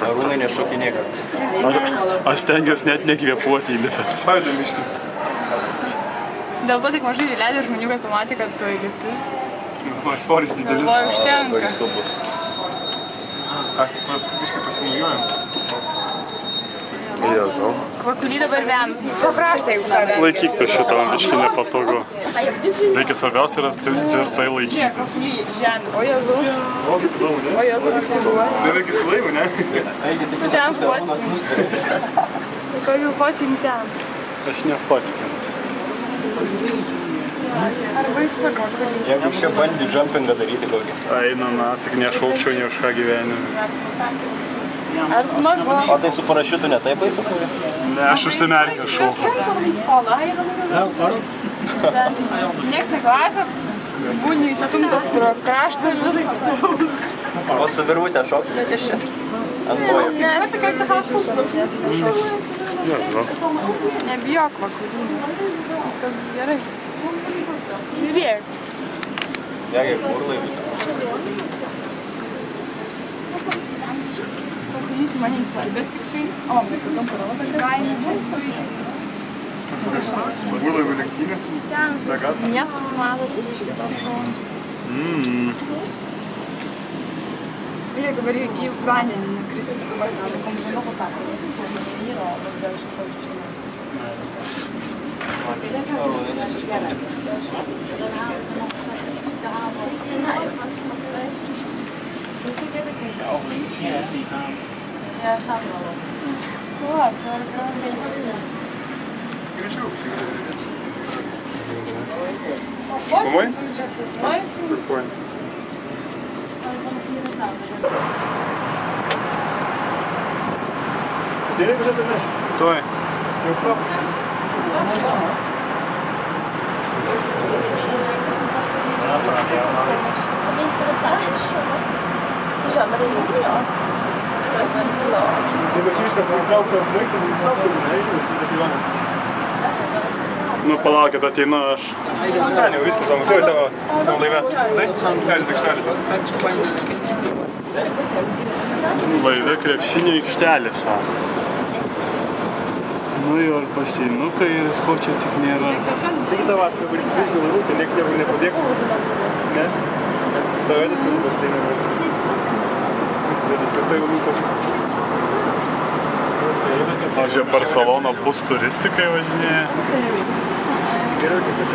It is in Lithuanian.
Arūnai nešokinėk. Aš stengiuosi net nekvėpuoti įlipęs. Spaudžiu miškį. Dėl to tik mažai įleidė žmonių, kad pamatė, kad tu įlipi. Svoris didelis. Galvoju, užtenka. Baisu bus. Aš tik biškai pasimiliuojam. Jėzau. Kurį dabar vienas. Papraštai, jeigu ką. Laikyk tu šitą, man biškai nepatogu. Reikia svarbiausia yra tvirtai laikytis. Žemė. O Jėzau. O, kaip įdomu, ne? O Jėzau, kaip simuoja. Beveik su laivu, ne? Tu ten fotkink. Ko jau fotkink ten. Aš nefotkinu. Arba įsako. Jeigu čia bandį jumpingą daryti kokį. Eina, nafig, nešaukčiau nei už ką gyvenime. Ar smagu? O tai su parašiutu ne taip baisu kūrė? Ne, aš užsimerkęs šaukau. Niekas neklausia, būni įstumtas pro kraštą ir viską. O su virvutė šoktumėte čia? Ant kojų. Ne, kad kažkas Jėzau. nebijok vakarinių. Viskas bus gerai. Žiūrėk. Gerai, kur laivų? Sakyti manim svarbės tikrai. O, bet tu tam parodo, kad Kur laivų lenktynė? miestas matas, biškis prašau. Žiūrėk, dabar į vandenį nukrisi. Dabar gali komžinuko taką. Yra, bet gal aš saučiau. Помой? Ой? Прикольно. Дерек уже ты знаешь? Той. Nu, palaukit, ateinu aš. Ne, jau viskas, o matau tavo laive. Taip, gali aikštelį. Laive krepšinio aikštelė, sakos. Nu jau ir baseinukai ir ko čia tik nėra. Tik tą vasarą varys priešinį laivų, tai nieks niekur nepadėks. Ne? Pavedęs, kad lūpas tai nevar. Pavedęs, kad tai lūpas. O čia Barcelona bus turistikai važinėja. Geriau, kad tai